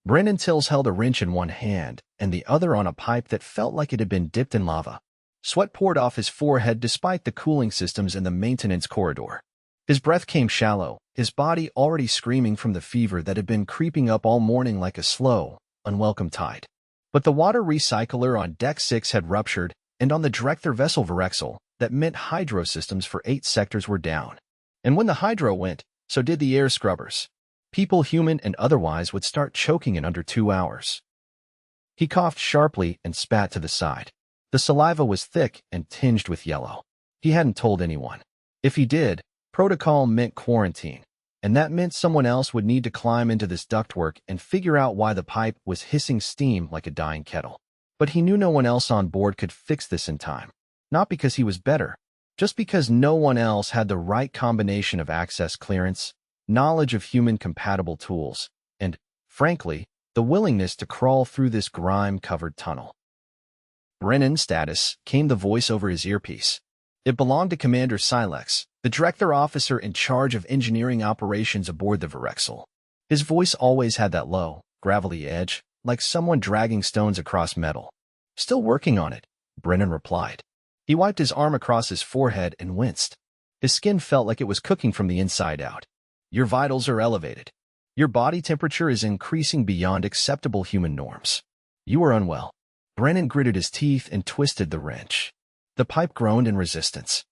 Brennan Tills held a wrench in one hand and the other on a pipe that felt like it had been dipped in lava. Sweat poured off his forehead despite the cooling systems in the maintenance corridor. His breath came shallow, his body already screaming from the fever that had been creeping up all morning like a slow, unwelcome tide. But the water recycler on Deck 6 had ruptured, and on the Drecthar vessel Virexil, that meant hydro systems for 8 sectors were down. And when the hydro went, so did the air scrubbers. People, human and otherwise, would start choking in under 2 hours. He coughed sharply and spat to the side. The saliva was thick and tinged with yellow. He hadn't told anyone. If he did, protocol meant quarantine, and that meant someone else would need to climb into this ductwork and figure out why the pipe was hissing steam like a dying kettle. But he knew no one else on board could fix this in time. Not because he was better, just because no one else had the right combination of access clearance, knowledge of human-compatible tools, and, frankly, the willingness to crawl through this grime-covered tunnel. Brennan status, came the voice over his earpiece. It belonged to Commander Silex, the Drecthar officer in charge of engineering operations aboard the Virexil. His voice always had that low, gravelly edge, like someone dragging stones across metal. "Still working on it," Brennan replied. He wiped his arm across his forehead and winced. His skin felt like it was cooking from the inside out. "Your vitals are elevated. Your body temperature is increasing beyond acceptable human norms. You are unwell." Brennan gritted his teeth and twisted the wrench. The pipe groaned in resistance.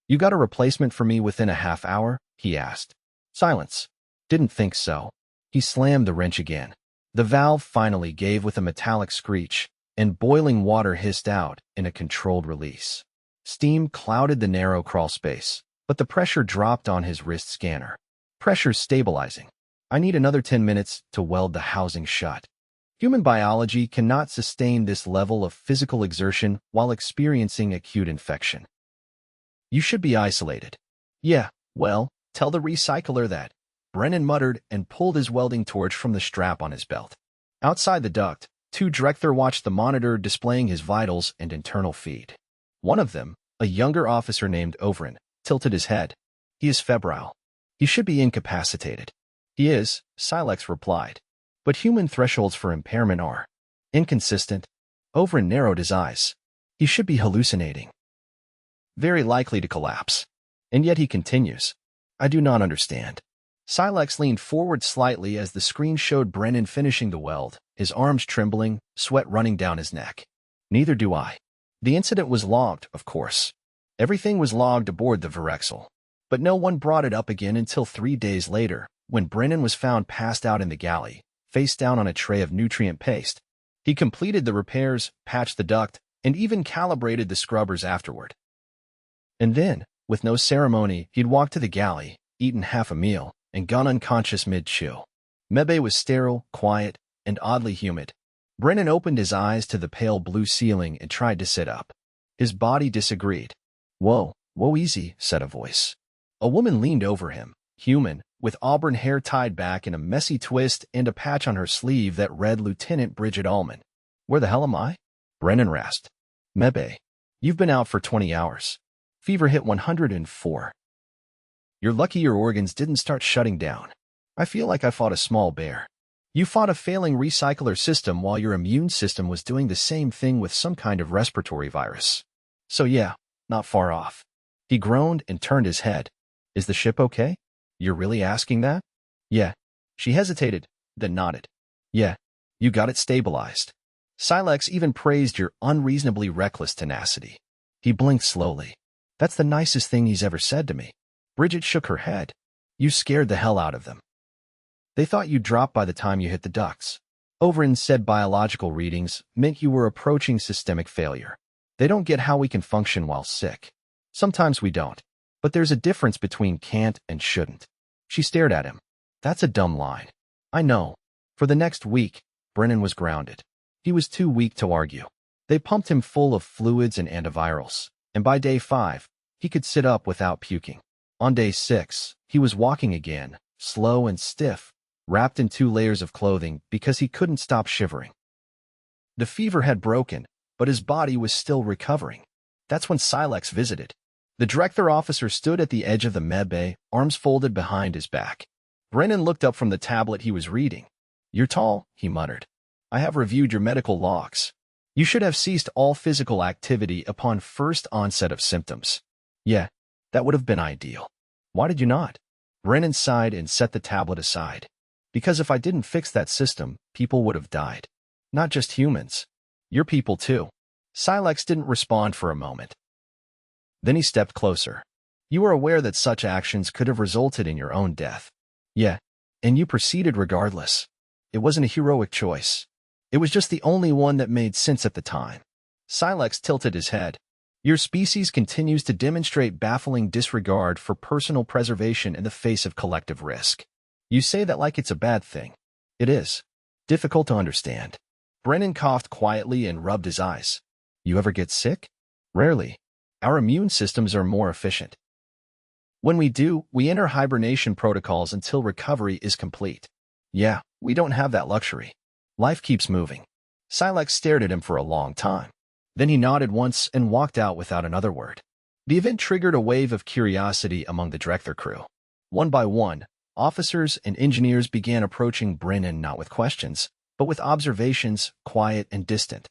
"You got a replacement for me within a half hour?" he asked. Silence. "Didn't think so." He slammed the wrench again. The valve finally gave with a metallic screech, and boiling water hissed out in a controlled release. Steam clouded the narrow crawl space, but the pressure dropped on his wrist scanner. "Pressure's stabilizing. I need another 10 minutes to weld the housing shut." Human biology cannot sustain this level of physical exertion while experiencing acute infection. "You should be isolated." "Yeah, well, tell the recycler that," Brennan muttered and pulled his welding torch from the strap on his belt. Outside the duct, 2 Drecthar watched the monitor displaying his vitals and internal feed. One of them, a younger officer named Overin, tilted his head. "He is febrile. He should be incapacitated." "He is," Silex replied. "But human thresholds for impairment are inconsistent." Overin narrowed his eyes. "He should be hallucinating. Very likely to collapse. And yet he continues. I do not understand." Silex leaned forward slightly as the screen showed Brennan finishing the weld, his arms trembling, sweat running down his neck. "Neither do I." The incident was logged, of course. Everything was logged aboard the Virexil. But no one brought it up again until 3 days later, when Brennan was found passed out in the galley, face down on a tray of nutrient paste. He completed the repairs, patched the duct, and even calibrated the scrubbers afterward. And then, with no ceremony, he'd walked to the galley, eaten half a meal, and gone unconscious mid-chew. Mebe was sterile, quiet, and oddly humid. Brennan opened his eyes to the pale blue ceiling and tried to sit up. His body disagreed. "Whoa, whoa, easy," said a voice. A woman leaned over him, human, with auburn hair tied back in a messy twist and a patch on her sleeve that read Lieutenant Bridget Allman. "Where the hell am I?" Brennan rasped. "Mebe, you've been out for 20 hours. Fever hit 104. You're lucky your organs didn't start shutting down. I feel like I fought a small bear. You fought a failing recycler system while your immune system was doing the same thing with some kind of respiratory virus. So yeah, not far off." He groaned and turned his head. "Is the ship okay?" "You're really asking that?" "Yeah." She hesitated, then nodded. "Yeah, you got it stabilized." Silex even praised your unreasonably reckless tenacity. He blinked slowly. "That's the nicest thing he's ever said to me." Bridget shook her head. "You scared the hell out of them. They thought you'd drop by the time you hit the ducts." Overin said biological readings meant you were approaching systemic failure. "They don't get how we can function while sick. Sometimes we don't. But there's a difference between can't and shouldn't." She stared at him. "That's a dumb line." "I know." For the next week, Brennan was grounded. He was too weak to argue. They pumped him full of fluids and antivirals, and by day 5, he could sit up without puking. On day 6, he was walking again, slow and stiff, wrapped in 2 layers of clothing because he couldn't stop shivering. The fever had broken, but his body was still recovering. That's when Silex visited. The Drecthar officer stood at the edge of the medbay, arms folded behind his back. Brennan looked up from the tablet he was reading. "You're tall," he muttered. "I have reviewed your medical logs. You should have ceased all physical activity upon first onset of symptoms." "Yeah, that would have been ideal." "Why did you not?" Brennan sighed and set the tablet aside. "Because if I didn't fix that system, people would have died. Not just humans. Your people too." Silex didn't respond for a moment. Then he stepped closer. "You were aware that such actions could have resulted in your own death." "Yeah, and you proceeded regardless. It wasn't a heroic choice. It was just the only one that made sense at the time." Silex tilted his head. "Your species continues to demonstrate baffling disregard for personal preservation in the face of collective risk. You say that like it's a bad thing. It is. Difficult to understand." Brennan coughed quietly and rubbed his eyes. "You ever get sick?" "Rarely. Our immune systems are more efficient. When we do, we enter hibernation protocols until recovery is complete." "Yeah, we don't have that luxury. Life keeps moving." Silex stared at him for a long time. Then he nodded once and walked out without another word. The event triggered a wave of curiosity among the Drecthar crew. One by one, officers and engineers began approaching Brennan not with questions, but with observations, quiet and distant.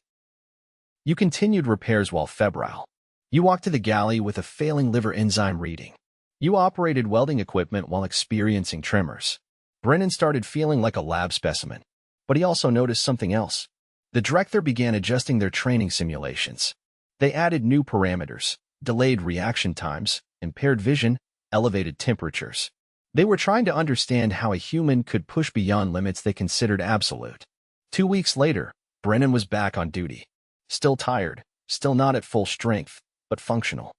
You continued repairs while febrile. You walked to the galley with a failing liver enzyme reading. You operated welding equipment while experiencing tremors. Brennan started feeling like a lab specimen. But he also noticed something else. The Drecthar began adjusting their training simulations. They added new parameters, delayed reaction times, impaired vision, elevated temperatures. They were trying to understand how a human could push beyond limits they considered absolute. 2 weeks later, Brennan was back on duty. Still tired, still not at full strength, but functional.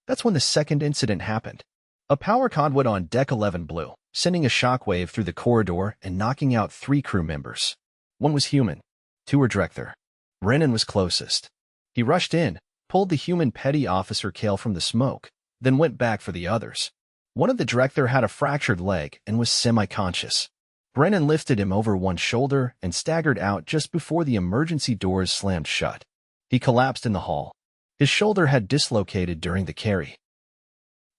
That's when the second incident happened. A power conduit on Deck 11 blew, sending a shockwave through the corridor and knocking out 3 crew members. One was human. 2 were Drecthar. Brennan was closest. He rushed in, pulled the human petty officer Kale from the smoke, then went back for the others. One of the Drecthar had a fractured leg and was semi-conscious. Brennan lifted him over one shoulder and staggered out just before the emergency doors slammed shut. He collapsed in the hall. His shoulder had dislocated during the carry.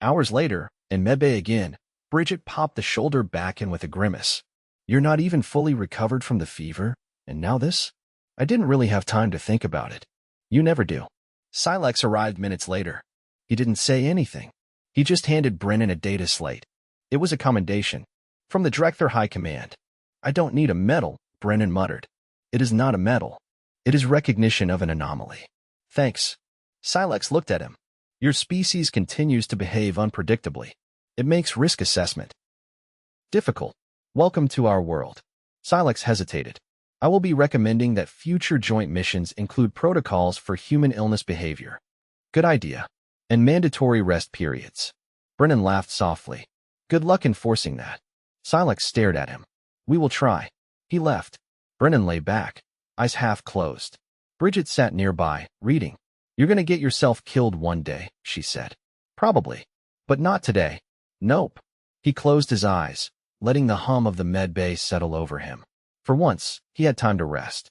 Hours later, in medbay again, Bridget popped the shoulder back in with a grimace. "You're not even fully recovered from the fever, and now this?" "I didn't really have time to think about it." "You never do." Silex arrived minutes later. He didn't say anything. He just handed Brennan a data slate. It was a commendation. From the Drecthar High Command. "I don't need a medal," Brennan muttered. "It is not a medal. It is recognition of an anomaly." "Thanks." Silex looked at him. "Your species continues to behave unpredictably. It makes risk assessment difficult. Welcome to our world." Silex hesitated. "I will be recommending that future joint missions include protocols for human illness behavior." "Good idea. And mandatory rest periods." Brennan laughed softly. "Good luck enforcing that." Silex stared at him. "We will try." He left. Brennan lay back, eyes half closed. Bridget sat nearby, reading. "You're going to get yourself killed one day," she said. "Probably. But not today." "Nope." He closed his eyes, letting the hum of the med bay settle over him. For once, he had time to rest.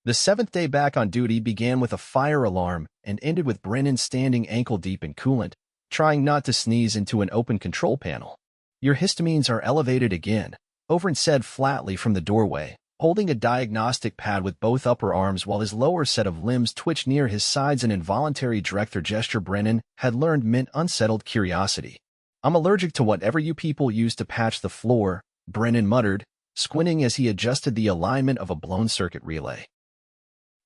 The 7th day back on duty began with a fire alarm and ended with Brennan standing ankle-deep in coolant, trying not to sneeze into an open control panel. "Your histamines are elevated again," Overton said flatly from the doorway, holding a diagnostic pad with both upper arms while his lower set of limbs twitched near his sides. An involuntary Drecthar gesture Brennan had learned meant unsettled curiosity. "I'm allergic to whatever you people use to patch the floor," Brennan muttered, squinting as he adjusted the alignment of a blown circuit relay.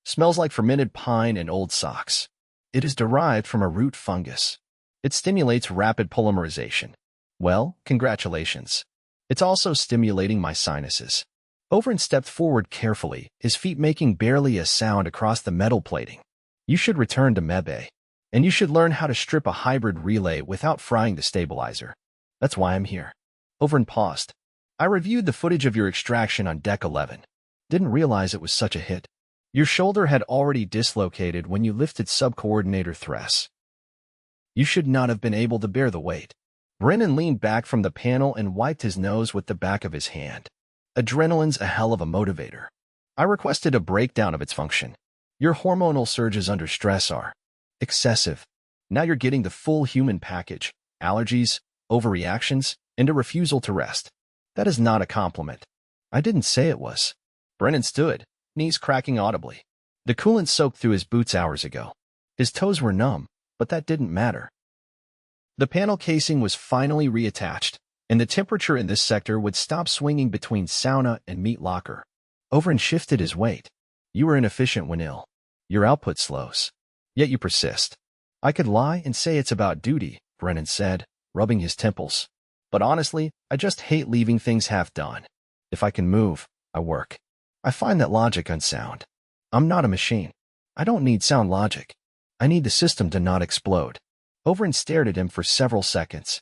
"Smells like fermented pine and old socks. It is derived from a root fungus. It stimulates rapid polymerization." "Well, congratulations. It's also stimulating my sinuses." Overton stepped forward carefully, his feet making barely a sound across the metal plating. "You should return to Mebe. And you should learn how to strip a hybrid relay without frying the stabilizer. That's why I'm here." Overton paused. "I reviewed the footage of your extraction on Deck 11. Didn't realize it was such a hit. Your shoulder had already dislocated when you lifted subcoordinator thrusts. You should not have been able to bear the weight." Brennan leaned back from the panel and wiped his nose with the back of his hand. "Adrenaline's a hell of a motivator. I requested a breakdown of its function. Your hormonal surges under stress are excessive. Now you're getting the full human package: allergies, overreactions, and a refusal to rest. That is not a compliment." I didn't say it was. Brennan stood, knees cracking audibly. The coolant soaked through his boots hours ago. His toes were numb, but that didn't matter. The panel casing was finally reattached, and the temperature in this sector would stop swinging between sauna and meat locker. Overin shifted his weight. You were inefficient when ill. Your output slows. Yet you persist. I could lie and say it's about duty, Brennan said, rubbing his temples. But honestly, I just hate leaving things half done. If I can move, I work. I find that logic unsound. I'm not a machine. I don't need sound logic. I need the system to not explode. Overin stared at him for several seconds.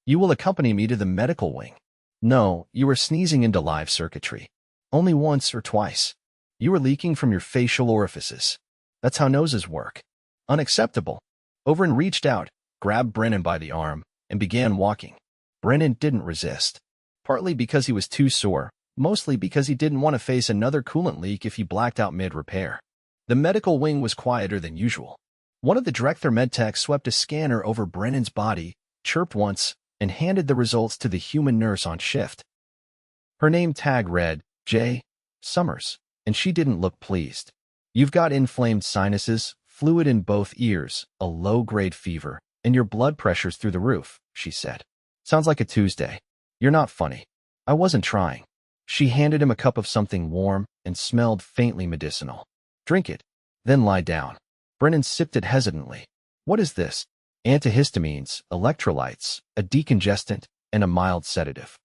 You will accompany me to the medical wing. No, you were sneezing into live circuitry. Only once or twice. You were leaking from your facial orifices. That's how noses work. Unacceptable. Overin reached out, grabbed Brennan by the arm, and began walking. Brennan didn't resist. Partly because he was too sore, mostly because he didn't want to face another coolant leak if he blacked out mid-repair. The medical wing was quieter than usual. One of the Drecthar medtechs swept a scanner over Brennan's body, chirped once, and handed the results to the human nurse on shift. Her name tag read, J. Summers, and she didn't look pleased. You've got inflamed sinuses, fluid in both ears, a low-grade fever, and your blood pressure's through the roof, she said. Sounds like a Tuesday. You're not funny. I wasn't trying. She handed him a cup of something warm and smelled faintly medicinal. Drink it, then lie down. Brennan sipped it hesitantly. What is this? Antihistamines, electrolytes, a decongestant, and a mild sedative.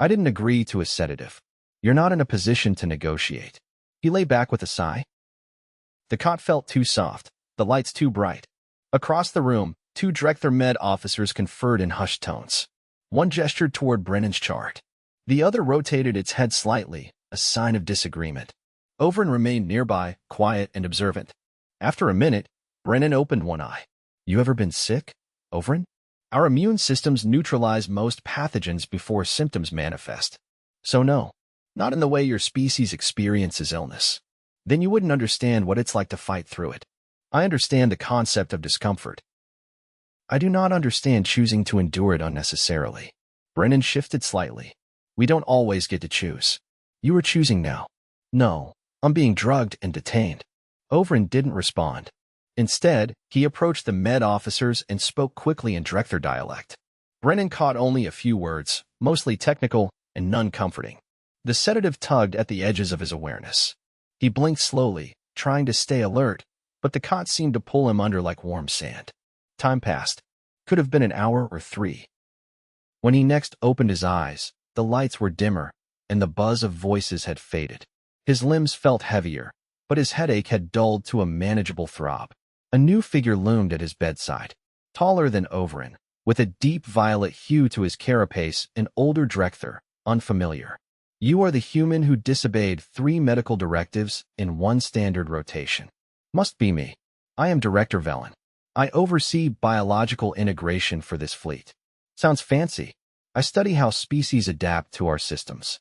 I didn't agree to a sedative. You're not in a position to negotiate. He lay back with a sigh. The cot felt too soft, the lights too bright. Across the room, two Drecthar med officers conferred in hushed tones. One gestured toward Brennan's chart. The other rotated its head slightly, a sign of disagreement. Overin remained nearby, quiet and observant. After a minute, Brennan opened one eye. You ever been sick, Overin? Our immune systems neutralize most pathogens before symptoms manifest. So no, not in the way your species experiences illness. Then you wouldn't understand what it's like to fight through it. I understand the concept of discomfort. I do not understand choosing to endure it unnecessarily. Brennan shifted slightly. We don't always get to choose. You are choosing now. No, I'm being drugged and detained. Overin didn't respond. Instead, he approached the med officers and spoke quickly in Drecthar dialect. Brennan caught only a few words, mostly technical and none comforting. The sedative tugged at the edges of his awareness. He blinked slowly, trying to stay alert, but the cot seemed to pull him under like warm sand. Time passed. Could have been an hour or 3. When he next opened his eyes, the lights were dimmer, and the buzz of voices had faded. His limbs felt heavier, but his headache had dulled to a manageable throb. A new figure loomed at his bedside, taller than Overin, with a deep violet hue to his carapace, an older Drecthar, unfamiliar. You are the human who disobeyed 3 medical directives in 1 standard rotation. Must be me. I am Director Velen. I oversee biological integration for this fleet. Sounds fancy. I study how species adapt to our systems.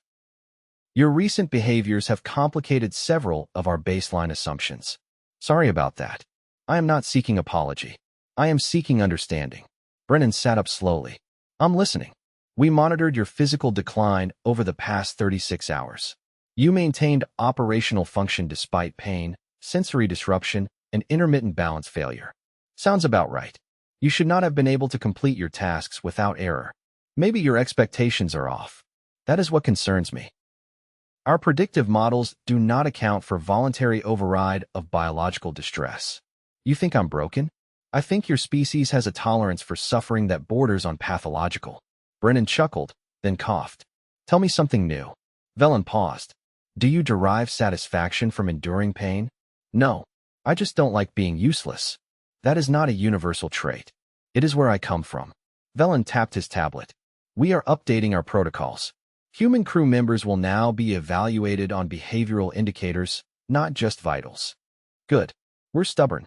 Your recent behaviors have complicated several of our baseline assumptions. Sorry about that. I am not seeking apology. I am seeking understanding. Brennan sat up slowly. I'm listening. We monitored your physical decline over the past 36 hours. You maintained operational function despite pain, sensory disruption, and intermittent balance failure. Sounds about right. You should not have been able to complete your tasks without error. Maybe your expectations are off. That is what concerns me. Our predictive models do not account for voluntary override of biological distress. You think I'm broken? I think your species has a tolerance for suffering that borders on pathological. Brennan chuckled, then coughed. Tell me something new. Velen paused. Do you derive satisfaction from enduring pain? No. I just don't like being useless. That is not a universal trait. It is where I come from. Velen tapped his tablet. We are updating our protocols. Human crew members will now be evaluated on behavioral indicators, not just vitals. Good. We're stubborn.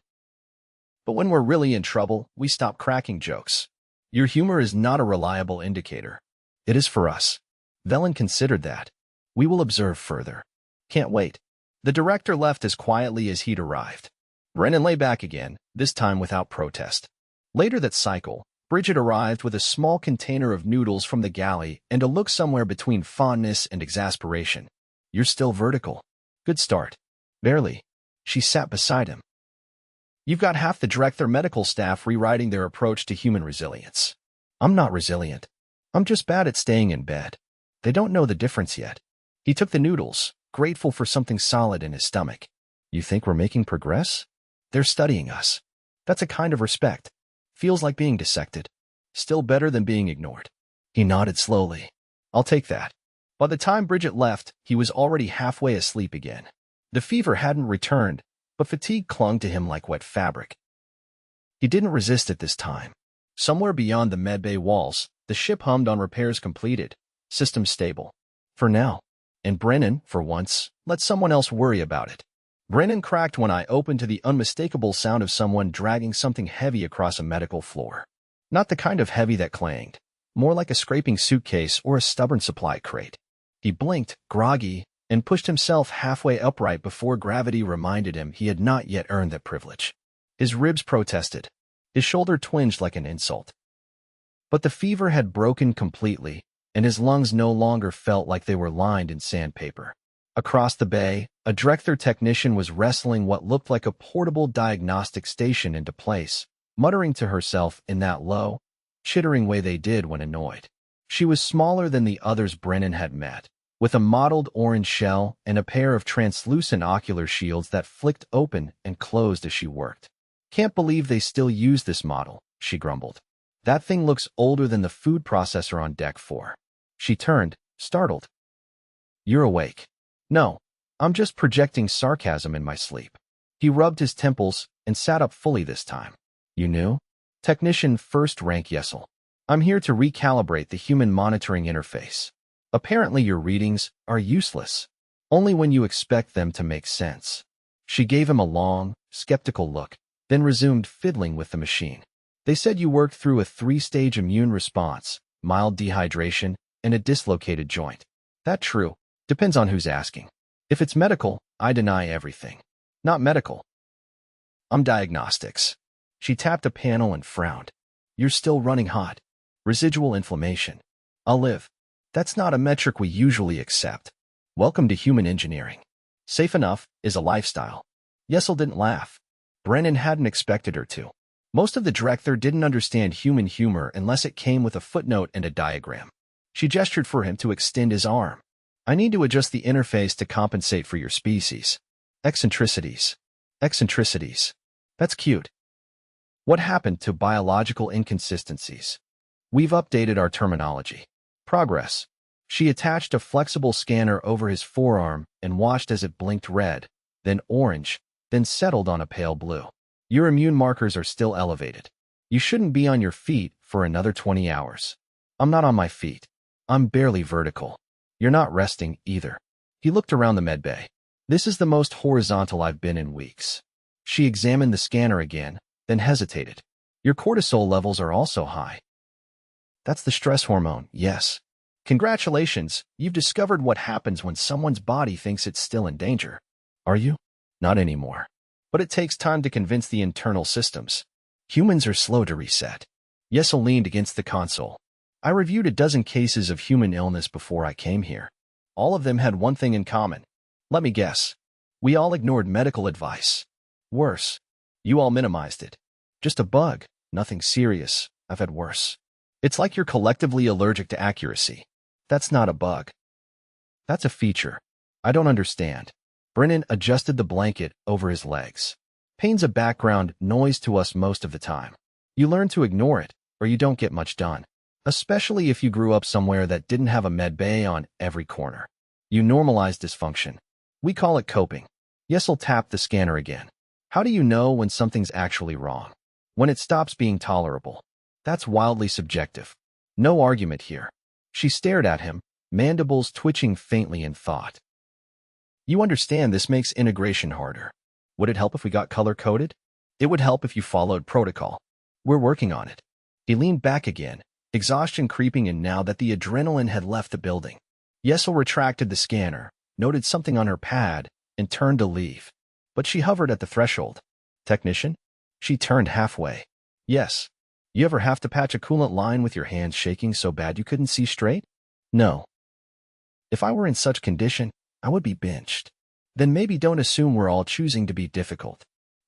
But when we're really in trouble, we stop cracking jokes. Your humor is not a reliable indicator. It is for us. Velen considered that. We will observe further. Can't wait. The director left as quietly as he'd arrived. Brennan lay back again, this time without protest. Later that cycle, Bridget arrived with a small container of noodles from the galley and a look somewhere between fondness and exasperation. "You're still vertical. Good start." "Barely." She sat beside him. "You've got half the Drecthar medical staff rewriting their approach to human resilience." "I'm not resilient. I'm just bad at staying in bed." "They don't know the difference yet." He took the noodles, grateful for something solid in his stomach. "You think we're making progress?" "They're studying us. That's a kind of respect. Feels like being dissected. Still better than being ignored." He nodded slowly. "I'll take that." By the time Bridget left, he was already halfway asleep again. The fever hadn't returned, but fatigue clung to him like wet fabric. He didn't resist it this time. Somewhere beyond the medbay walls, the ship hummed on repairs completed, systems stable. For now. And Brennan, for once, let someone else worry about it. Brennan cracked one eye open to the unmistakable sound of someone dragging something heavy across a medical floor. Not the kind of heavy that clanged, more like a scraping suitcase or a stubborn supply crate. He blinked, groggy, and pushed himself halfway upright before gravity reminded him he had not yet earned that privilege. His ribs protested. His shoulder twinged like an insult. But the fever had broken completely, and his lungs no longer felt like they were lined in sandpaper. Across the bay, a Drecthar technician was wrestling what looked like a portable diagnostic station into place, muttering to herself in that low, chittering way they did when annoyed. She was smaller than the others Brennan had met, with a mottled orange shell and a pair of translucent ocular shields that flicked open and closed as she worked. "Can't believe they still use this model," she grumbled. "That thing looks older than the food processor on deck 4. She turned, startled. "You're awake." "No, I'm just projecting sarcasm in my sleep." He rubbed his temples and sat up fully this time. "You knew?" "Technician first rank Virexil. I'm here to recalibrate the human monitoring interface. Apparently your readings are useless. Only when you expect them to make sense." She gave him a long, skeptical look, then resumed fiddling with the machine. "They said you worked through a 3-stage immune response, mild dehydration, and a dislocated joint. That true? Depends on who's asking. If it's medical, I deny everything. Not medical. I'm diagnostics." She tapped a panel and frowned. "You're still running hot. Residual inflammation. I'll live. That's not a metric we usually accept. Welcome to human engineering. Safe enough is a lifestyle." Virexil didn't laugh. Brennan hadn't expected her to. Most of the Drecthar didn't understand human humor unless it came with a footnote and a diagram. She gestured for him to extend his arm. "I need to adjust the interface to compensate for your species. Eccentricities. Eccentricities. That's cute. What happened to biological inconsistencies? We've updated our terminology. Progress." She attached a flexible scanner over his forearm and watched as it blinked red, then orange, then settled on a pale blue. "Your immune markers are still elevated. You shouldn't be on your feet for another 20 hours. I'm not on my feet. I'm barely vertical. You're not resting either." He looked around the medbay. "This is the most horizontal I've been in weeks." She examined the scanner again, then hesitated. "Your cortisol levels are also high." "That's the stress hormone, yes." "Congratulations, you've discovered what happens when someone's body thinks it's still in danger." "Are you?" "Not anymore. But it takes time to convince the internal systems. Humans are slow to reset." Virexil leaned against the console. "I reviewed a dozen cases of human illness before I came here. All of them had one thing in common. Let me guess. We all ignored medical advice. Worse, you all minimized it. Just a bug, nothing serious. I've had worse. It's like you're collectively allergic to accuracy. That's not a bug. That's a feature. I don't understand." Brennan adjusted the blanket over his legs. "Pain's a background noise to us most of the time. You learn to ignore it, or you don't get much done. Especially if you grew up somewhere that didn't have a med bay on every corner. You normalize dysfunction. We call it coping." Virexil tapped the scanner again. "How do you know when something's actually wrong? When it stops being tolerable. That's wildly subjective. No argument here." She stared at him, mandibles twitching faintly in thought. "You understand this makes integration harder. Would it help if we got color-coded?" "It would help if you followed protocol. We're working on it." He leaned back again, exhaustion creeping in now that the adrenaline had left the building. Virexil retracted the scanner, noted something on her pad, and turned to leave. But she hovered at the threshold. "Technician?" She turned halfway. "Yes." You ever have to patch a coolant line with your hands shaking so bad you couldn't see straight? No. If I were in such condition, I would be benched. Then maybe don't assume we're all choosing to be difficult.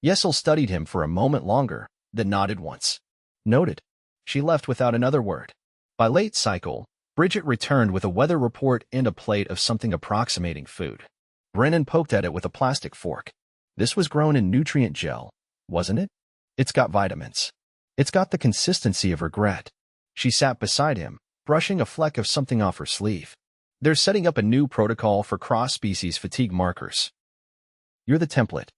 Yesel studied him for a moment longer, then nodded once. Noted. She left without another word. By late cycle, Bridget returned with a weather report and a plate of something approximating food. Brennan poked at it with a plastic fork. This was grown in nutrient gel, wasn't it? It's got vitamins. It's got the consistency of regret. She sat beside him, brushing a fleck of something off her sleeve. They're setting up a new protocol for cross-species fatigue markers. You're the template.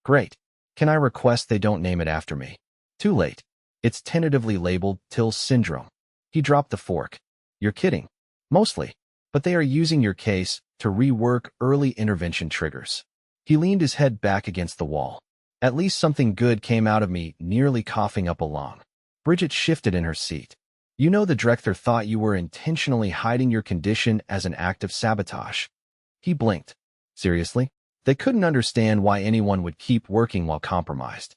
Great. Can I request they don't name it after me? Too late. It's tentatively labeled Tills syndrome. He dropped the fork. You're kidding. Mostly. But they are using your case to rework early intervention triggers. He leaned his head back against the wall. At least something good came out of me, nearly coughing up a lung. Bridget shifted in her seat. You know the Drecthar thought you were intentionally hiding your condition as an act of sabotage. He blinked. Seriously? They couldn't understand why anyone would keep working while compromised.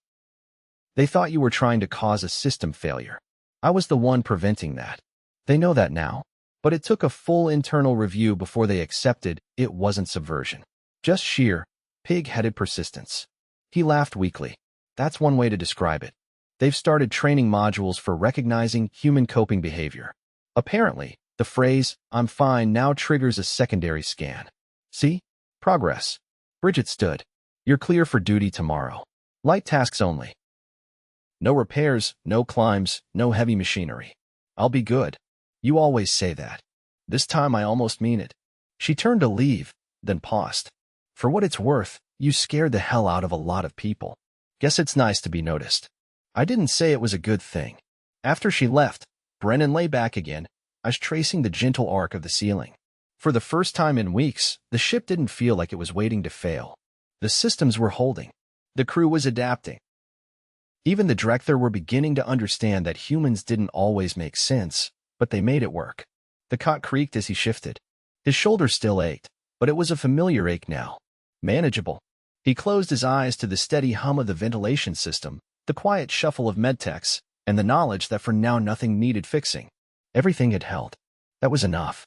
They thought you were trying to cause a system failure. I was the one preventing that. They know that now. But it took a full internal review before they accepted it wasn't subversion. Just sheer, pig-headed persistence. He laughed weakly. That's one way to describe it. They've started training modules for recognizing human coping behavior. Apparently, the phrase, "I'm fine," now triggers a secondary scan. See? Progress. Bridget stood. You're clear for duty tomorrow. Light tasks only. No repairs, no climbs, no heavy machinery. I'll be good. You always say that. This time I almost mean it. She turned to leave, then paused. For what it's worth, you scared the hell out of a lot of people. Guess it's nice to be noticed. I didn't say it was a good thing. After she left, Brennan lay back again, eyes tracing the gentle arc of the ceiling. For the first time in weeks, the ship didn't feel like it was waiting to fail. The systems were holding. The crew was adapting. Even the Drecthar were beginning to understand that humans didn't always make sense, but they made it work. The cot creaked as he shifted. His shoulder still ached, but it was a familiar ache now. Manageable. He closed his eyes to the steady hum of the ventilation system, the quiet shuffle of medtechs, and the knowledge that for now nothing needed fixing. Everything had held. That was enough.